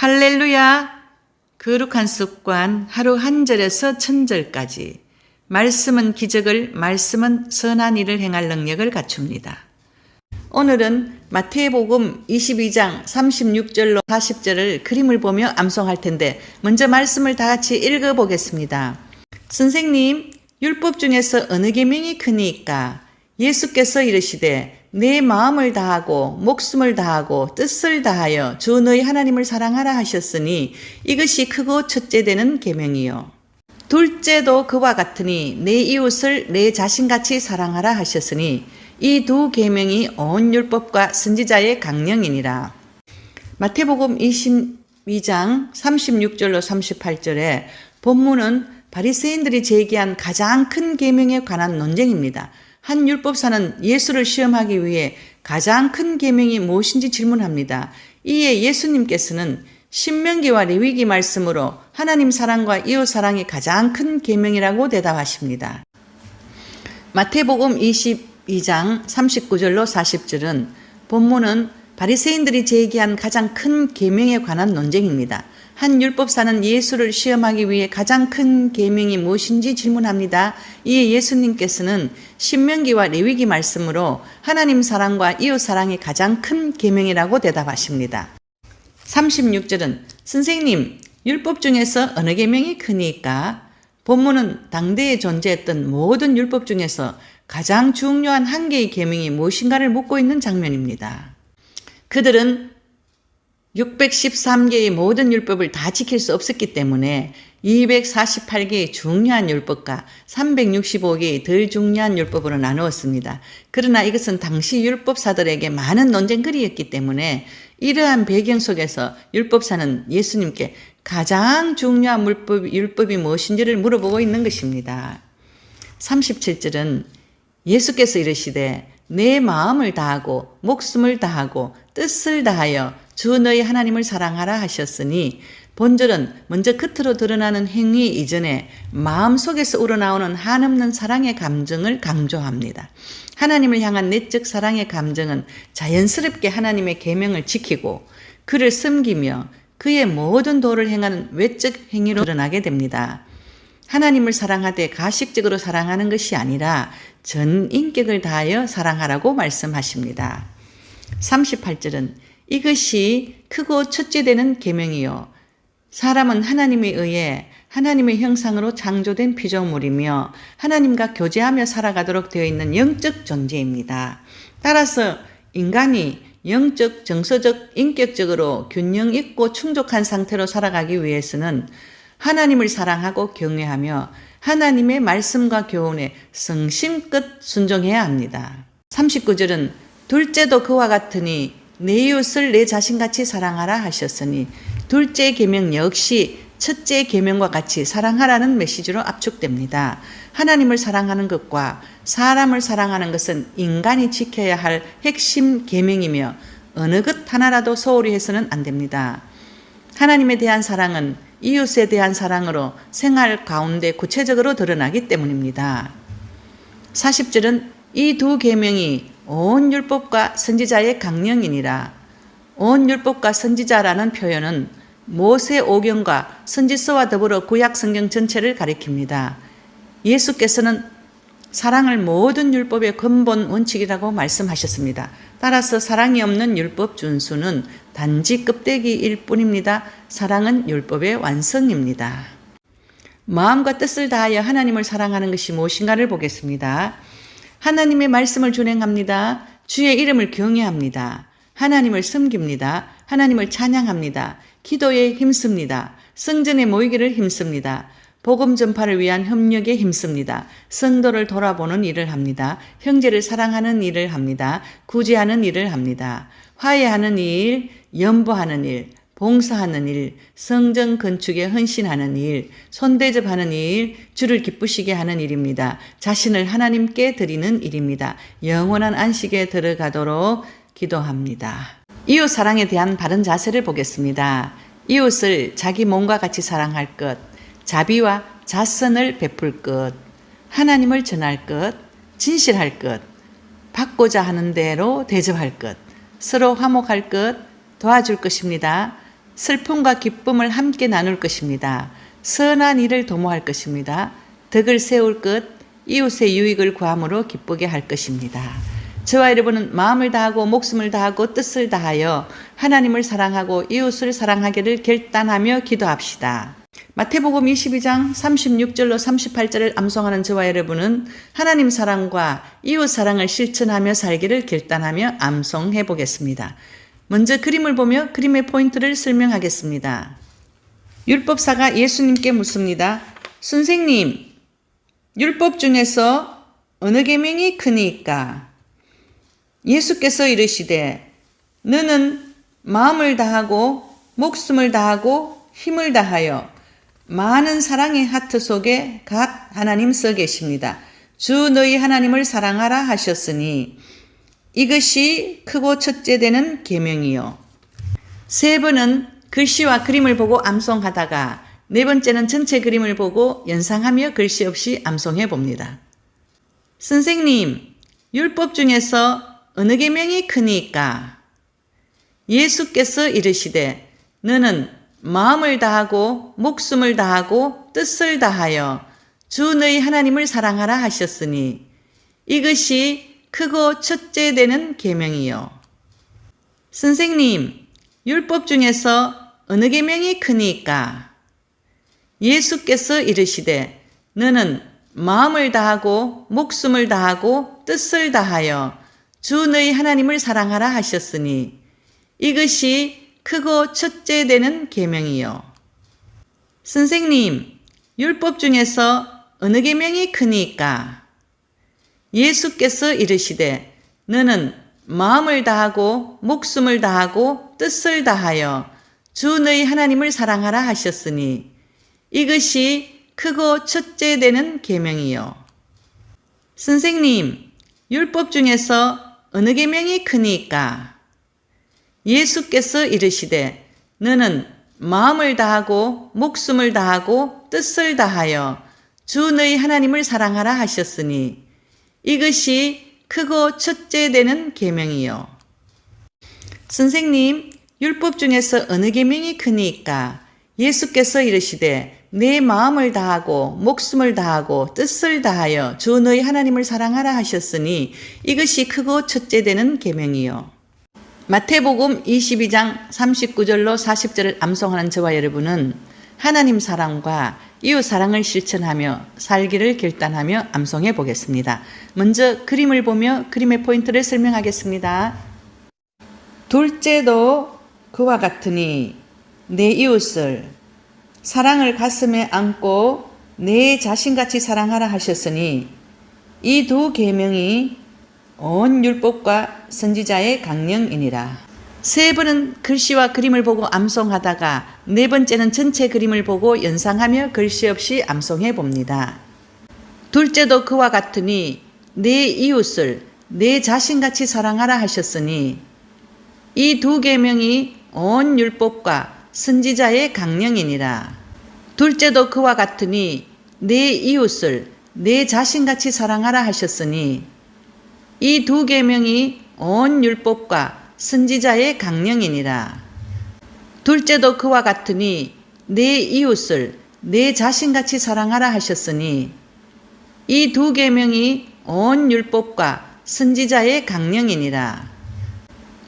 할렐루야! 거룩한 습관 하루 한 절에서 천절까지. 말씀은 기적을, 말씀은 선한 일을 행할 능력을 갖춥니다. 오늘은 마태복음 22장 36절로 40절을 그림을 보며 암송할 텐데 먼저 말씀을 다 같이 읽어보겠습니다. 선생님, 율법 중에서 어느 계명이 크니까? 예수께서 이르시되 내 마음을 다하고 목숨을 다하고 뜻을 다하여 주 너희 하나님을 사랑하라 하셨으니 이것이 크고 첫째 되는 계명이요. 둘째도 그와 같으니 내 이웃을 내 자신같이 사랑하라 하셨으니 이 두 계명이 온 율법과 선지자의 강령이니라. 마태복음 22장 36절로 38절에 본문은 바리새인들이 제기한 가장 큰 계명에 관한 논쟁입니다. 한 율법사는 예수를 시험하기 위해 가장 큰 계명이 무엇인지 질문합니다. 이에 예수님께서는 신명기와 레위기 말씀으로 하나님 사랑과 이웃 사랑이 가장 큰 계명이라고 대답하십니다. 마태복음 22장 39절로 40절은 본문은 바리새인들이 제기한 가장 큰 계명에 관한 논쟁입니다. 한 율법사는 예수를 시험하기 위해 가장 큰 계명이 무엇인지 질문합니다. 이에 예수님께서는 신명기와 레위기 말씀으로 하나님 사랑과 이웃 사랑이 가장 큰 계명이라고 대답하십니다. 36절은 선생님, 율법 중에서 어느 계명이 크니까? 본문은 당대에 존재했던 모든 율법 중에서 가장 중요한 한 개의 계명이 무엇인가를 묻고 있는 장면입니다. 그들은 613개의 모든 율법을 다 지킬 수 없었기 때문에 248개의 중요한 율법과 365개의 덜 중요한 율법으로 나누었습니다. 그러나 이것은 당시 율법사들에게 많은 논쟁거리였기 때문에 이러한 배경 속에서 율법사는 예수님께 가장 중요한 율법이 무엇인지를 물어보고 있는 것입니다. 37절은 예수께서 이르시되 내 마음을 다하고 목숨을 다하고 뜻을 다하여 주 너희 하나님을 사랑하라 하셨으니 본절은 먼저 겉으로 드러나는 행위 이전에 마음속에서 우러나오는 한없는 사랑의 감정을 강조합니다. 하나님을 향한 내적 사랑의 감정은 자연스럽게 하나님의 계명을 지키고 그를 섬기며 그의 모든 도를 행하는 외적 행위로 드러나게 됩니다. 하나님을 사랑하되 가식적으로 사랑하는 것이 아니라 전 인격을 다하여 사랑하라고 말씀하십니다. 38절은 이것이 크고 첫째 되는 계명이요. 사람은 하나님에 의해 하나님의 형상으로 창조된 피조물이며 하나님과 교제하며 살아가도록 되어 있는 영적 존재입니다. 따라서 인간이 영적, 정서적, 인격적으로 균형 있고 충족한 상태로 살아가기 위해서는 하나님을 사랑하고 경외하며 하나님의 말씀과 교훈에 성심껏 순종해야 합니다. 39절은 둘째도 그와 같으니 내 이웃을 내 자신같이 사랑하라 하셨으니 둘째 계명 역시 첫째 계명과 같이 사랑하라는 메시지로 압축됩니다. 하나님을 사랑하는 것과 사람을 사랑하는 것은 인간이 지켜야 할 핵심 계명이며 어느 것 하나라도 소홀히 해서는 안 됩니다. 하나님에 대한 사랑은 이웃에 대한 사랑으로 생활 가운데 구체적으로 드러나기 때문입니다. 40절은 이 두 계명이 온 율법과 선지자의 강령이니라. 온 율법과 선지자라는 표현은 모세 오경과 선지서와 더불어 구약 성경 전체를 가리킵니다. 예수께서는 사랑을 모든 율법의 근본 원칙이라고 말씀하셨습니다. 따라서 사랑이 없는 율법 준수는 단지 껍데기일 뿐입니다. 사랑은 율법의 완성입니다. 마음과 뜻을 다하여 하나님을 사랑하는 것이 무엇인가를 보겠습니다. 하나님의 말씀을 준행합니다. 주의 이름을 경외합니다. 하나님을 섬깁니다. 하나님을 찬양합니다. 기도에 힘씁니다. 성전에 모이기를 힘씁니다. 복음 전파를 위한 협력에 힘씁니다. 성도를 돌아보는 일을 합니다. 형제를 사랑하는 일을 합니다. 구제하는 일을 합니다. 화해하는 일, 연보하는 일, 봉사하는 일, 성전 건축에 헌신하는 일, 손대접하는 일, 주를 기쁘시게 하는 일입니다. 자신을 하나님께 드리는 일입니다. 영원한 안식에 들어가도록 기도합니다. 이웃 사랑에 대한 바른 자세를 보겠습니다. 이웃을 자기 몸과 같이 사랑할 것, 자비와 자선을 베풀 것, 하나님을 전할 것, 진실할 것, 받고자 하는 대로 대접할 것, 서로 화목할 것, 도와줄 것입니다. 슬픔과 기쁨을 함께 나눌 것입니다. 선한 일을 도모할 것입니다. 덕을 세울 것, 이웃의 유익을 구함으로 기쁘게 할 것입니다. 저와 여러분은 마음을 다하고 목숨을 다하고 뜻을 다하여 하나님을 사랑하고 이웃을 사랑하기를 결단하며 기도합시다. 마태복음 22장 36절로 38절을 암송하는 저와 여러분은 하나님 사랑과 이웃 사랑을 실천하며 살기를 결단하며 암송해 보겠습니다. 먼저 그림을 보며 그림의 포인트를 설명하겠습니다. 율법사가 예수님께 묻습니다. 선생님, 율법 중에서 어느 계명이 크니까? 예수께서 이르시되 너는 마음을 다하고 목숨을 다하고 힘을 다하여 많은 사랑의 하트 속에 갓 하나님 서 계십니다. 주 너희 하나님을 사랑하라 하셨으니 이것이 크고 첫째 되는 계명이요. 세 번은 글씨와 그림을 보고 암송하다가 네 번째는 전체 그림을 보고 연상하며 글씨 없이 암송해 봅니다. 선생님, 율법 중에서 어느 계명이 크니까? 예수께서 이르시되 너는 마음을 다하고 목숨을 다하고 뜻을 다하여 주 너희 하나님을 사랑하라 하셨으니 이것이 크고 첫째 되는 계명이요. 선생님, 율법 중에서 어느 계명이 크니까? 예수께서 이르시되 너는 마음을 다하고 목숨을 다하고 뜻을 다하여 주 너희 하나님을 사랑하라 하셨으니 이것이 크고 첫째 되는 계명이요. 선생님, 율법 중에서 어느 계명이 크니까? 예수께서 이르시되 너는 마음을 다하고 목숨을 다하고 뜻을 다하여 주 너희 하나님을 사랑하라 하셨으니 이것이 크고 첫째 되는 계명이요. 선생님, 율법 중에서 어느 계명이 크니까? 예수께서 이르시되 너는 마음을 다하고 목숨을 다하고 뜻을 다하여 주 너희 하나님을 사랑하라 하셨으니 이것이 크고 첫째 되는 계명이요. 선생님, 율법 중에서 어느 계명이 크니까? 예수께서 이르시되 내 마음을 다하고 목숨을 다하고 뜻을 다하여 주 너희 하나님을 사랑하라 하셨으니 이것이 크고 첫째 되는 계명이요. 마태복음 22장 39절로 40절을 암송하는 저와 여러분은 하나님 사랑과 이웃 사랑을 실천하며 살기를 결단하며 암송해 보겠습니다. 먼저 그림을 보며 그림의 포인트를 설명하겠습니다. 둘째도 그와 같으니 내 이웃을 사랑을 가슴에 안고 내 자신같이 사랑하라 하셨으니 이 두 계명이 온 율법과 선지자의 강령이니라. 세 번은 글씨와 그림을 보고 암송하다가 네 번째는 전체 그림을 보고 연상하며 글씨 없이 암송해 봅니다. 둘째도 그와 같으니 내 이웃을 내 자신같이 사랑하라 하셨으니 이 두 계명이 온 율법과 선지자의 강령이니라. 둘째도 그와 같으니 내 이웃을 내 자신같이 사랑하라 하셨으니 이 두 계명이 온 율법과 선지자의 강령이니라. 둘째도 그와 같으니 내 이웃을 내 자신같이 사랑하라 하셨으니 이 두 계명이 온 율법과 선지자의 강령이니라.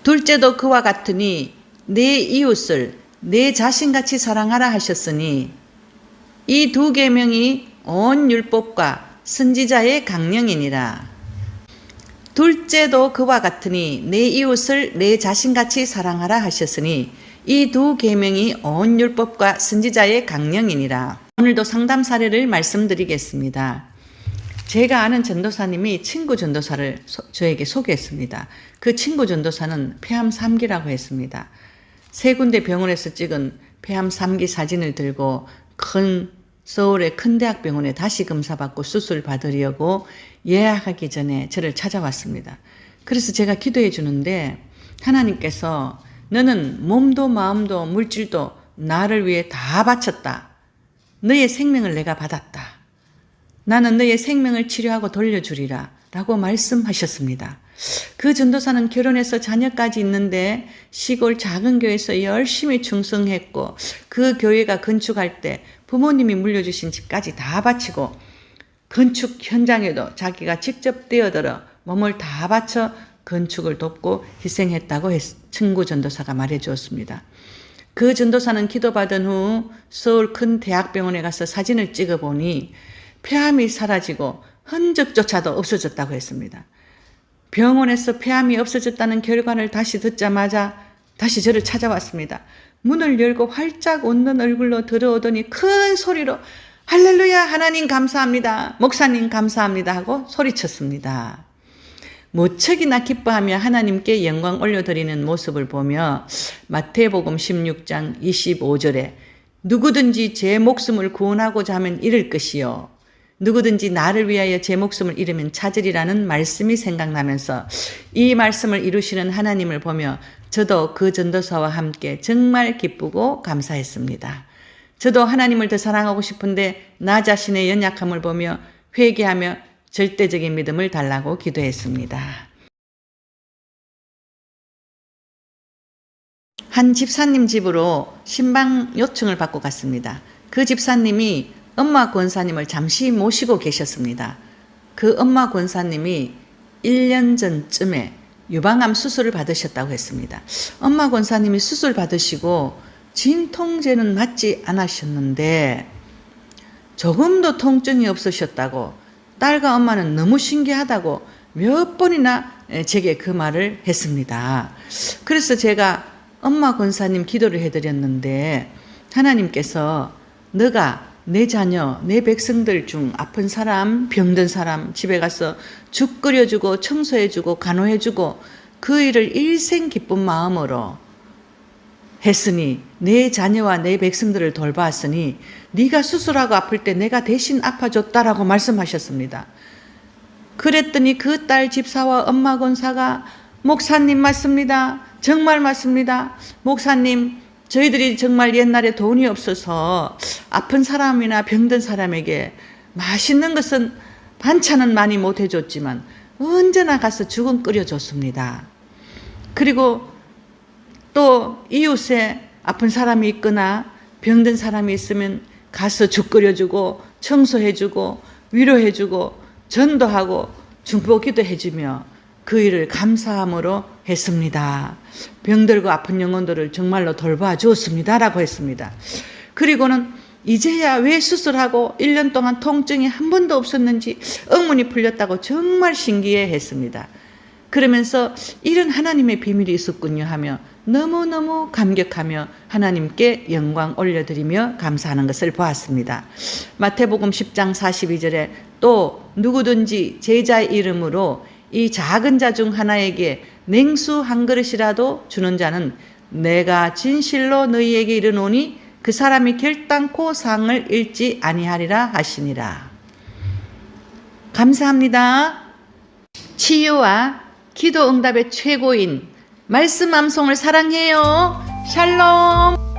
둘째도 그와 같으니 내 이웃을 내 자신같이 사랑하라 하셨으니 이 두 계명이 온 율법과 선지자의 강령이니라. 둘째도 그와 같으니 내 이웃을 내 자신같이 사랑하라 하셨으니 이 두 계명이 온 율법과 선지자의 강령이니라. 오늘도 상담 사례를 말씀드리겠습니다. 제가 아는 전도사님이 친구 전도사를 저에게 소개했습니다. 그 친구 전도사는 폐암 3기라고 했습니다. 세 군데 병원에서 찍은 폐암 3기 사진을 들고 서울의 큰 대학병원에 다시 검사받고 수술 받으려고 예약하기 전에 저를 찾아왔습니다. 그래서 제가 기도해 주는데 하나님께서 너는 몸도 마음도 물질도 나를 위해 다 바쳤다. 너의 생명을 내가 받았다. 나는 너의 생명을 치료하고 돌려주리라 라고 말씀하셨습니다. 그 전도사는 결혼해서 자녀까지 있는데 시골 작은 교회에서 열심히 충성했고, 그 교회가 건축할 때 부모님이 물려주신 집까지 다 바치고, 건축 현장에도 자기가 직접 뛰어들어 몸을 다 바쳐 건축을 돕고 희생했다고 친구 전도사가 말해 주었습니다. 그 전도사는 기도받은 후 서울 큰 대학병원에 가서 사진을 찍어보니 폐암이 사라지고 흔적조차도 없어졌다고 했습니다. 병원에서 폐암이 없어졌다는 결과를 다시 듣자마자 다시 저를 찾아왔습니다. 문을 열고 활짝 웃는 얼굴로 들어오더니 큰 소리로 할렐루야, 하나님 감사합니다, 목사님 감사합니다 하고 소리쳤습니다. 무척이나 기뻐하며 하나님께 영광 올려드리는 모습을 보며 마태복음 16장 25절에 누구든지 제 목숨을 구원하고자 하면 잃을 것이요, 누구든지 나를 위하여 제 목숨을 잃으면 찾으리라는 말씀이 생각나면서 이 말씀을 이루시는 하나님을 보며 저도 그 전도사와 함께 정말 기쁘고 감사했습니다. 저도 하나님을 더 사랑하고 싶은데 나 자신의 연약함을 보며 회개하며 절대적인 믿음을 달라고 기도했습니다. 한 집사님 집으로 신방 요청을 받고 갔습니다. 그 집사님이 엄마 권사님을 잠시 모시고 계셨습니다. 그 엄마 권사님이 1년 전쯤에 유방암 수술을 받으셨다고 했습니다. 엄마 권사님이 수술 받으시고 진통제는 맞지 않으셨는데 조금도 통증이 없으셨다고, 딸과 엄마는 너무 신기하다고 몇 번이나 제게 그 말을 했습니다. 그래서 제가 엄마 권사님 기도를 해드렸는데 하나님께서 너가 내 자녀, 내 백성들 중 아픈 사람, 병든 사람 집에 가서 죽 끓여주고 청소해주고 간호해주고 그 일을 일생 기쁜 마음으로 했으니, 내 자녀와 내 백성들을 돌봤으니 네가 수술하고 아플 때 내가 대신 아파줬다라고 말씀하셨습니다. 그랬더니 그 딸 집사와 엄마 권사가 목사님 맞습니다, 정말 맞습니다, 목사님 저희들이 정말 옛날에 돈이 없어서 아픈 사람이나 병든 사람에게 맛있는 것은 반찬은 많이 못 해줬지만 언제나 가서 죽은 끓여줬습니다. 그리고 또 이웃에 아픈 사람이 있거나 병든 사람이 있으면 가서 죽 끓여주고 청소해주고 위로해주고 전도하고 중보기도 해주며 그 일을 감사함으로 했습니다. 병들고 아픈 영혼들을 정말로 돌봐 주었습니다 라고 했습니다. 그리고는 이제야 왜 수술하고 1년 동안 통증이 한 번도 없었는지 억문이 풀렸다고 정말 신기해 했습니다. 그러면서 이런 하나님의 비밀이 있었군요 하며 너무너무 감격하며 하나님께 영광 올려드리며 감사하는 것을 보았습니다. 마태복음 10장 42절에 또 누구든지 제자의 이름으로 이 작은 자 중 하나에게 냉수 한 그릇이라도 주는 자는 내가 진실로 너희에게 이르노니 그 사람이 결단코 상을 잃지 아니하리라 하시니라. 감사합니다. 치유와 기도 응답의 최고인 말씀 암송을 사랑해요. 샬롬.